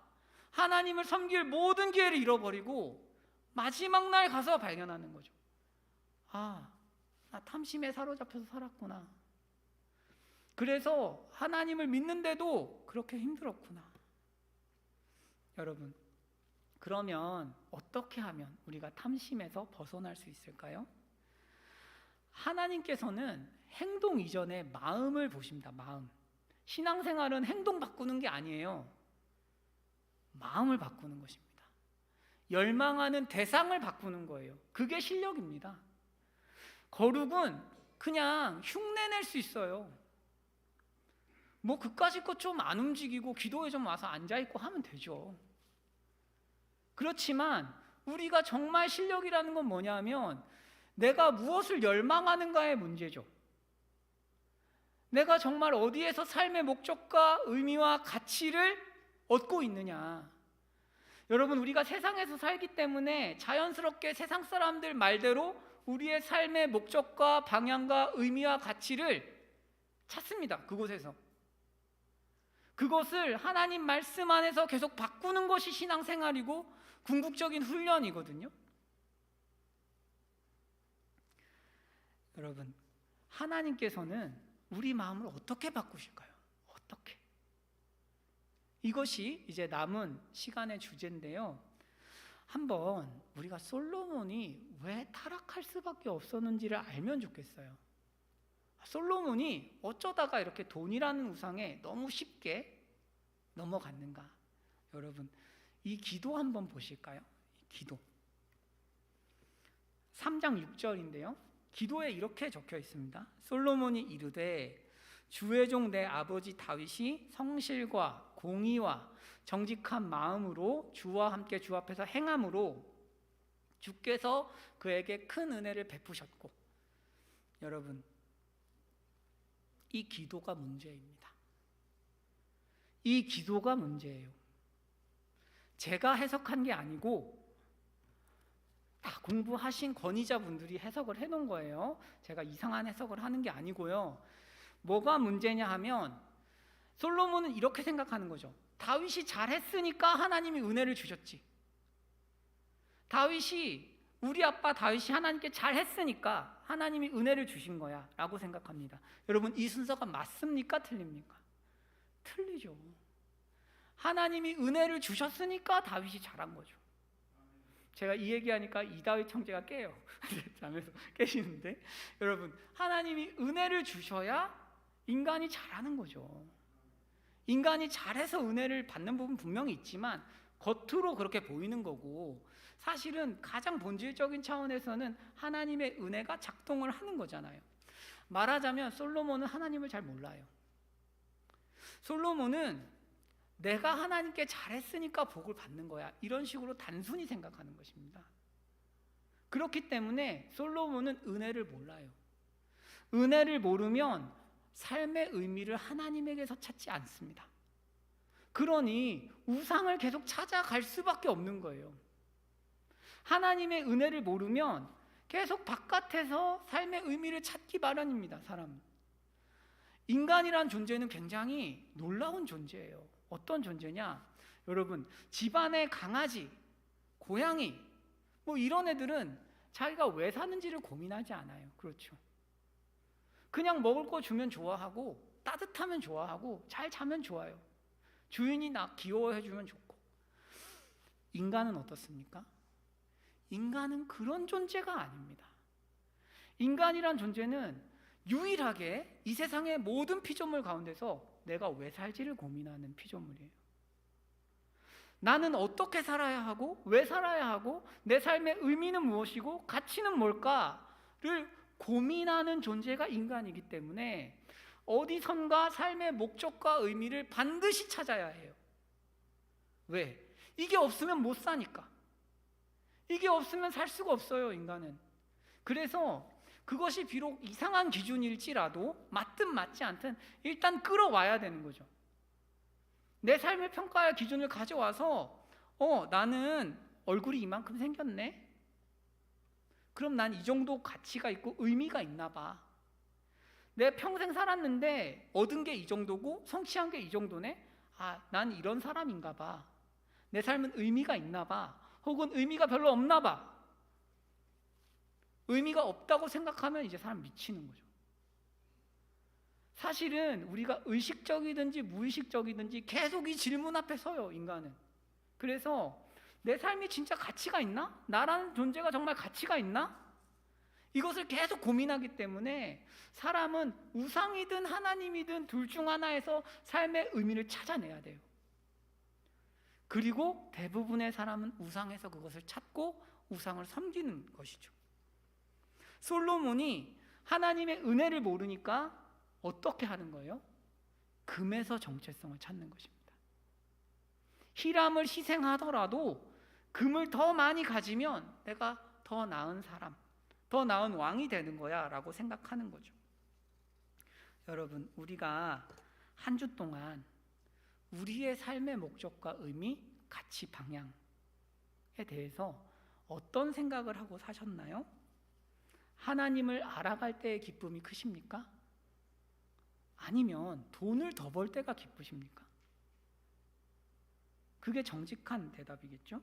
하나님을 섬길 모든 기회를 잃어버리고 마지막 날 가서 발견하는 거죠. 나 탐심에 사로잡혀서 살았구나. 그래서 하나님을 믿는데도 그렇게 힘들었구나. 여러분, 그러면 어떻게 하면 우리가 탐심에서 벗어날 수 있을까요? 하나님께서는 행동 이전에 마음을 보십니다. 마음. 신앙생활은 행동 바꾸는 게 아니에요. 마음을 바꾸는 것입니다. 열망하는 대상을 바꾸는 거예요. 그게 실력입니다. 거룩은 그냥 흉내낼 수 있어요. 뭐 그까짓 것 좀 안 움직이고 기도에 좀 와서 앉아있고 하면 되죠. 그렇지만 우리가 정말 실력이라는 건 뭐냐면 내가 무엇을 열망하는가의 문제죠. 내가 정말 어디에서 삶의 목적과 의미와 가치를 얻고 있느냐. 여러분, 우리가 세상에서 살기 때문에 자연스럽게 세상 사람들 말대로 우리의 삶의 목적과 방향과 의미와 가치를 찾습니다. 그곳에서. 그것을 하나님 말씀 안에서 계속 바꾸는 것이 신앙생활이고 궁극적인 훈련이거든요. 여러분, 하나님께서는 우리 마음을 어떻게 바꾸실까요? 어떻게? 이것이 이제 남은 시간의 주제인데요. 한번 우리가 솔로몬이 왜 타락할 수밖에 없었는지를 알면 좋겠어요. 솔로몬이 어쩌다가 이렇게 돈이라는 우상에 너무 쉽게 넘어갔는가? 여러분, 이 기도 한번 보실까요? 이 기도 3장 6절인데요. 기도에 이렇게 적혀 있습니다. 솔로몬이 이르되 주의 종 내 아버지 다윗이 성실과 공의와 정직한 마음으로 주와 함께 주 앞에서 행함으로 주께서 그에게 큰 은혜를 베푸셨고. 여러분, 이 기도가 문제입니다. 이 기도가 문제예요. 제가 해석한 게 아니고 다 공부하신 권위자분들이 해석을 해놓은 거예요. 제가 이상한 해석을 하는 게 아니고요. 뭐가 문제냐 하면 솔로몬은 이렇게 생각하는 거죠. 다윗이 잘했으니까 하나님이 은혜를 주셨지. 우리 아빠 다윗이 하나님께 잘했으니까 하나님이 은혜를 주신 거야 라고 생각합니다. 여러분, 이 순서가 맞습니까? 틀립니까? 틀리죠. 하나님이 은혜를 주셨으니까 다윗이 잘한 거죠. 제가 이 얘기하니까 이다윗 형제가 깨요. 잠에서 깨시는데, 여러분, 하나님이 은혜를 주셔야 인간이 잘하는 거죠. 인간이 잘해서 은혜를 받는 부분 분명히 있지만 겉으로 그렇게 보이는 거고, 사실은 가장 본질적인 차원에서는 하나님의 은혜가 작동을 하는 거잖아요. 말하자면 솔로몬은 하나님을 잘 몰라요. 솔로몬은 내가 하나님께 잘했으니까 복을 받는 거야, 이런 식으로 단순히 생각하는 것입니다. 그렇기 때문에 솔로몬은 은혜를 몰라요. 은혜를 모르면 삶의 의미를 하나님에게서 찾지 않습니다. 그러니 우상을 계속 찾아갈 수밖에 없는 거예요. 하나님의 은혜를 모르면 계속 바깥에서 삶의 의미를 찾기 마련입니다. 사람은. 인간이란 존재는 굉장히 놀라운 존재예요. 어떤 존재냐? 여러분, 집안의 강아지, 고양이 뭐 이런 애들은 자기가 왜 사는지를 고민하지 않아요. 그렇죠? 그냥 먹을 거 주면 좋아하고, 따뜻하면 좋아하고, 잘 자면 좋아요. 주인이 나 귀여워해 주면 좋고. 인간은 어떻습니까? 인간은 그런 존재가 아닙니다. 인간이란 존재는 유일하게 이 세상의 모든 피조물 가운데서 내가 왜 살지를 고민하는 피조물이에요. 나는 어떻게 살아야 하고, 왜 살아야 하고, 내 삶의 의미는 무엇이고 가치는 뭘까를 고민하는 존재가 인간이기 때문에 어디선가 삶의 목적과 의미를 반드시 찾아야 해요. 왜? 이게 없으면 못 사니까. 이게 없으면 살 수가 없어요, 인간은. 그래서 그것이 비록 이상한 기준일지라도 맞든 맞지 않든 일단 끌어와야 되는 거죠. 내 삶의 평가의 기준을 가져와서 나는 얼굴이 이만큼 생겼네? 그럼 난 이 정도 가치가 있고 의미가 있나 봐. 내 평생 살았는데 얻은 게 이 정도고 성취한 게 이 정도네? 난 이런 사람인가 봐. 내 삶은 의미가 있나 봐. 혹은 의미가 별로 없나 봐. 의미가 없다고 생각하면 이제 사람 미치는 거죠. 사실은 우리가 의식적이든지 무의식적이든지 계속 이 질문 앞에 서요, 인간은. 그래서 내 삶이 진짜 가치가 있나? 나라는 존재가 정말 가치가 있나? 이것을 계속 고민하기 때문에 사람은 우상이든 하나님이든 둘 중 하나에서 삶의 의미를 찾아내야 돼요. 그리고 대부분의 사람은 우상에서 그것을 찾고 우상을 섬기는 것이죠. 솔로몬이 하나님의 은혜를 모르니까 어떻게 하는 거예요? 금에서 정체성을 찾는 것입니다. 히람을 희생하더라도 금을 더 많이 가지면 내가 더 나은 사람, 더 나은 왕이 되는 거야 라고 생각하는 거죠. 여러분, 우리가 한 주 동안 우리의 삶의 목적과 의미, 가치, 방향에 대해서 어떤 생각을 하고 사셨나요? 하나님을 알아갈 때의 기쁨이 크십니까? 아니면 돈을 더 벌 때가 기쁘십니까? 그게 정직한 대답이겠죠?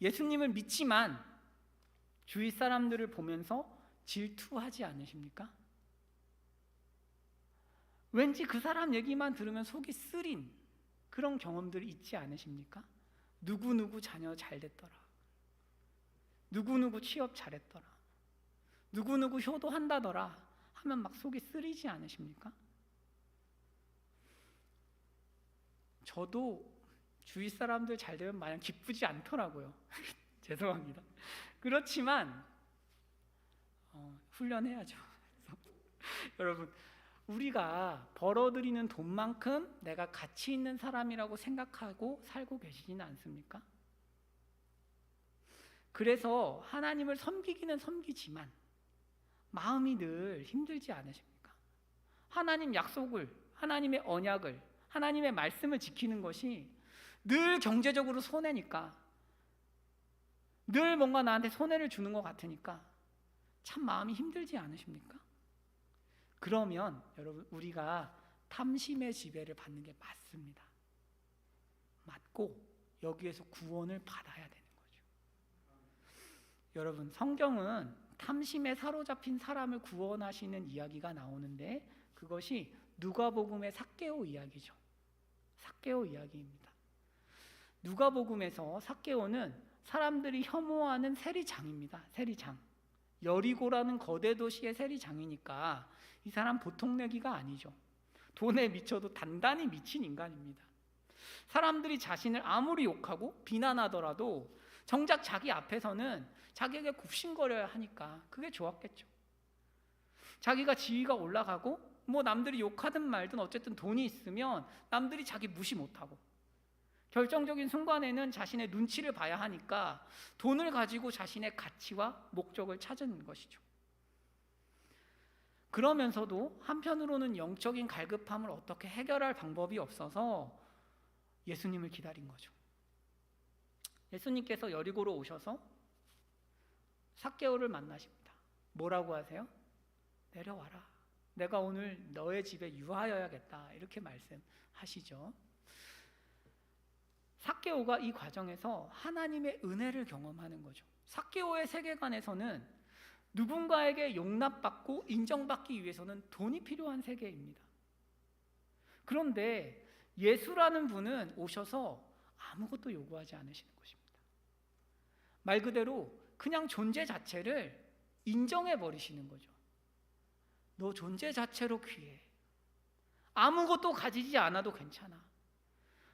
예수님을 믿지만 주위 사람들을 보면서 질투하지 않으십니까? 왠지 그 사람 얘기만 들으면 속이 쓰린 그런 경험들이 있지 않으십니까? 누구누구 자녀 잘 됐더라, 누구누구 취업 잘했더라, 누구누구 효도한다더라 하면 막 속이 쓰리지 않으십니까? 저도 주위 사람들 잘 되면 마냥 기쁘지 않더라고요. 죄송합니다. 그렇지만 훈련해야죠. 여러분, 우리가 벌어들이는 돈만큼 내가 가치 있는 사람이라고 생각하고 살고 계시지는 않습니까? 그래서 하나님을 섬기기는 섬기지만 마음이 늘 힘들지 않으십니까? 하나님 약속을, 하나님의 언약을, 하나님의 말씀을 지키는 것이 늘 경제적으로 손해니까, 늘 뭔가 나한테 손해를 주는 것 같으니까 참 마음이 힘들지 않으십니까? 그러면 여러분, 우리가 탐심의 지배를 받는 게 맞습니다. 맞고 여기에서 구원을 받아야 되는 거죠. 여러분, 성경은 탐심에 사로잡힌 사람을 구원하시는 이야기가 나오는데 그것이 누가복음의 삭개오 이야기죠. 삭개오 이야기입니다. 누가복음에서 삭개오는 사람들이 혐오하는 세리장입니다. 세리장. 여리고라는 거대 도시의 세리장이니까 이 사람 보통 내기가 아니죠. 돈에 미쳐도 단단히 미친 인간입니다. 사람들이 자신을 아무리 욕하고 비난하더라도 정작 자기 앞에서는 자기에게 굽신거려야 하니까 그게 좋았겠죠. 자기가 지위가 올라가고 뭐 남들이 욕하든 말든 어쨌든 돈이 있으면 남들이 자기 무시 못하고, 결정적인 순간에는 자신의 눈치를 봐야 하니까 돈을 가지고 자신의 가치와 목적을 찾은 것이죠. 그러면서도 한편으로는 영적인 갈급함을 어떻게 해결할 방법이 없어서 예수님을 기다린 거죠. 예수님께서 여리고로 오셔서 삭개오를 만나십니다. 뭐라고 하세요? 내려와라. 내가 오늘 너의 집에 유하여야겠다. 이렇게 말씀하시죠. 삭개오가 이 과정에서 하나님의 은혜를 경험하는 거죠. 삭개오의 세계관에서는 누군가에게 용납받고 인정받기 위해서는 돈이 필요한 세계입니다. 그런데 예수라는 분은 오셔서 아무것도 요구하지 않으시는 것입니다. 말 그대로 그냥 존재 자체를 인정해 버리시는 거죠. 너 존재 자체로 귀해. 아무것도 가지지 않아도 괜찮아.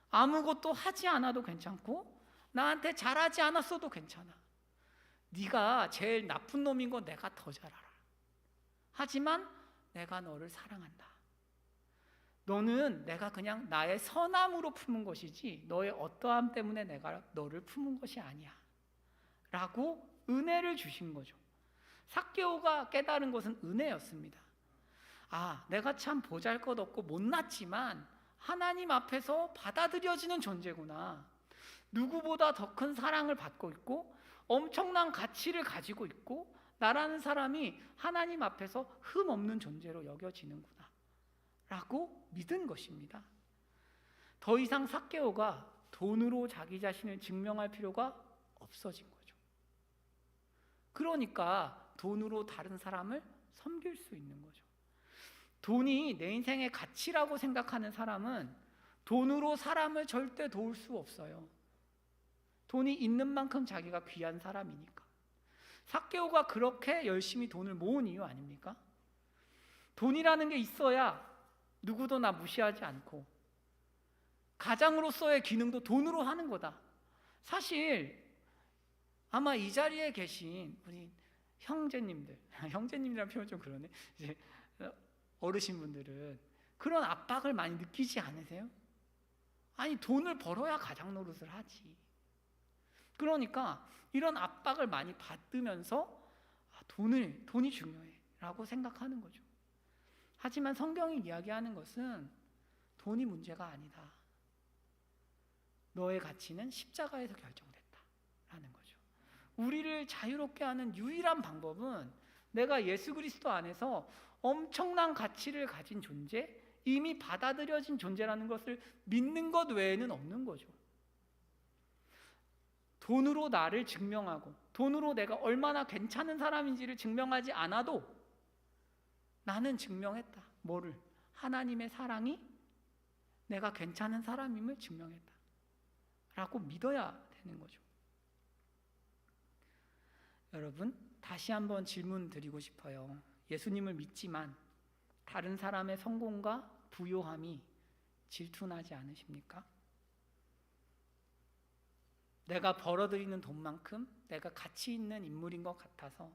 아무것도 하지 않아도 괜찮고 나한테 잘하지 않았어도 괜찮아. 네가 제일 나쁜 놈인 거 내가 더 잘 알아. 하지만 내가 너를 사랑한다. 너는 내가 그냥 나의 선함으로 품은 것이지 너의 어떠함 때문에 내가 너를 품은 것이 아니야. 라고 은혜를 주신 거죠. 삭개오가 깨달은 것은 은혜였습니다. 아, 내가 참 보잘것없고 못났지만 하나님 앞에서 받아들여지는 존재구나. 누구보다 더 큰 사랑을 받고 있고 엄청난 가치를 가지고 있고 나라는 사람이 하나님 앞에서 흠없는 존재로 여겨지는구나 라고 믿은 것입니다. 더 이상 삭개오가 돈으로 자기 자신을 증명할 필요가 없어진 거죠. 그러니까 돈으로 다른 사람을 섬길 수 있는 거죠. 돈이 내 인생의 가치라고 생각하는 사람은 돈으로 사람을 절대 도울 수 없어요. 돈이 있는 만큼 자기가 귀한 사람이니까. 삭개오가 그렇게 열심히 돈을 모은 이유 아닙니까? 돈이라는 게 있어야 누구도 나 무시하지 않고 가장으로서의 기능도 돈으로 하는 거다. 사실 아마 이 자리에 계신 우리 형제님들, 형제님이라는 표현 좀 그러네. 이제 어르신분들은 그런 압박을 많이 느끼지 않으세요? 아니, 돈을 벌어야 가장 노릇을 하지. 그러니까 이런 압박을 많이 받으면서 돈이 중요해 라고 생각하는 거죠. 하지만 성경이 이야기하는 것은 돈이 문제가 아니다. 너의 가치는 십자가에서 결정됐다 라는 거죠. 우리를 자유롭게 하는 유일한 방법은 내가 예수 그리스도 안에서 엄청난 가치를 가진 존재, 이미 받아들여진 존재라는 것을 믿는 것 외에는 없는 거죠. 돈으로 나를 증명하고 돈으로 내가 얼마나 괜찮은 사람인지를 증명하지 않아도 나는 증명했다. 뭐를? 하나님의 사랑이 내가 괜찮은 사람임을 증명했다 라고 믿어야 되는 거죠. 여러분, 다시 한번 질문 드리고 싶어요. 예수님을 믿지만 다른 사람의 성공과 부요함이 질투나지 않으십니까? 내가 벌어들이는 돈만큼 내가 가치 있는 인물인 것 같아서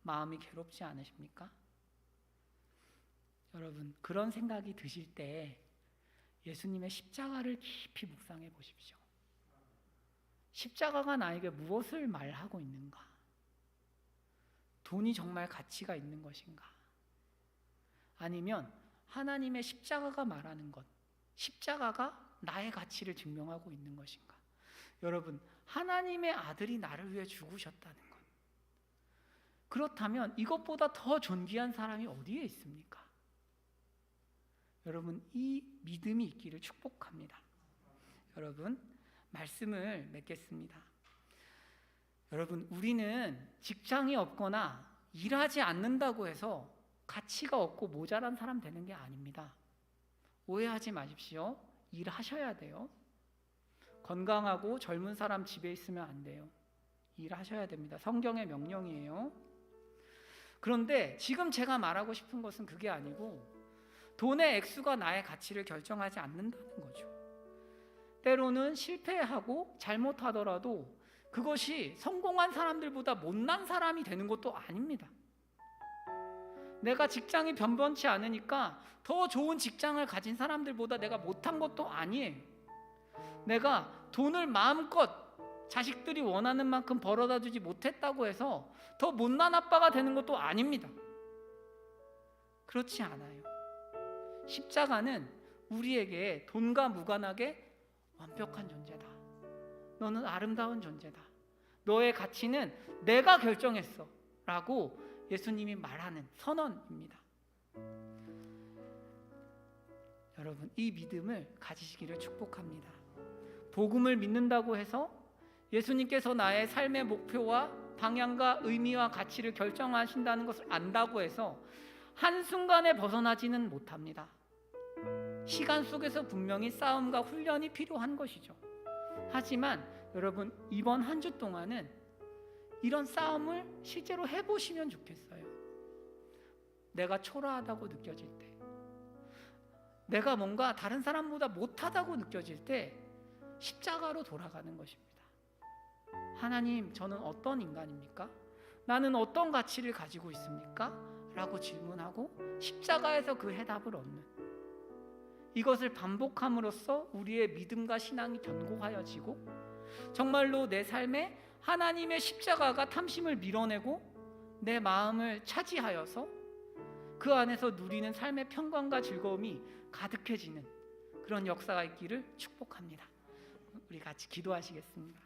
마음이 괴롭지 않으십니까? 여러분, 그런 생각이 드실 때 예수님의 십자가를 깊이 묵상해 보십시오. 십자가가 나에게 무엇을 말하고 있는가? 돈이 정말 가치가 있는 것인가? 아니면 하나님의 십자가가 말하는 것, 십자가가 나의 가치를 증명하고 있는 것인가? 여러분, 하나님의 아들이 나를 위해 죽으셨다는 것, 그렇다면 이것보다 더 존귀한 사람이 어디에 있습니까? 여러분, 이 믿음이 있기를 축복합니다. 여러분, 말씀을 맺겠습니다. 여러분, 우리는 직장이 없거나 일하지 않는다고 해서 가치가 없고 모자란 사람 되는 게 아닙니다. 오해하지 마십시오. 일하셔야 돼요. 건강하고 젊은 사람 집에 있으면 안 돼요. 일하셔야 됩니다. 성경의 명령이에요. 그런데 지금 제가 말하고 싶은 것은 그게 아니고 돈의 액수가 나의 가치를 결정하지 않는다는 거죠. 때로는 실패하고 잘못하더라도 그것이 성공한 사람들보다 못난 사람이 되는 것도 아닙니다. 내가 직장이 변변치 않으니까 더 좋은 직장을 가진 사람들보다 내가 못한 것도 아니에요. 내가 돈을 마음껏 자식들이 원하는 만큼 벌어다 주지 못했다고 해서 더 못난 아빠가 되는 것도 아닙니다. 그렇지 않아요. 십자가는 우리에게 돈과 무관하게 완벽한 존재다. 너는 아름다운 존재다. 너의 가치는 내가 결정했어 라고 예수님이 말하는 선언입니다. 여러분, 이 믿음을 가지시기를 축복합니다. 복음을 믿는다고 해서 예수님께서 나의 삶의 목표와 방향과 의미와 가치를 결정하신다는 것을 안다고 해서 한순간에 벗어나지는 못합니다. 시간 속에서 분명히 싸움과 훈련이 필요한 것이죠. 하지만 여러분, 이번 한 주 동안은 이런 싸움을 실제로 해보시면 좋겠어요. 내가 초라하다고 느껴질 때, 내가 뭔가 다른 사람보다 못하다고 느껴질 때 십자가로 돌아가는 것입니다. 하나님, 저는 어떤 인간입니까? 나는 어떤 가치를 가지고 있습니까? 라고 질문하고 십자가에서 그 해답을 얻는, 이것을 반복함으로써 우리의 믿음과 신앙이 견고하여지고 정말로 내 삶에 하나님의 십자가가 탐심을 밀어내고 내 마음을 차지하여서 그 안에서 누리는 삶의 평강과 즐거움이 가득해지는 그런 역사가 있기를 축복합니다. 우리 같이 기도하시겠습니다.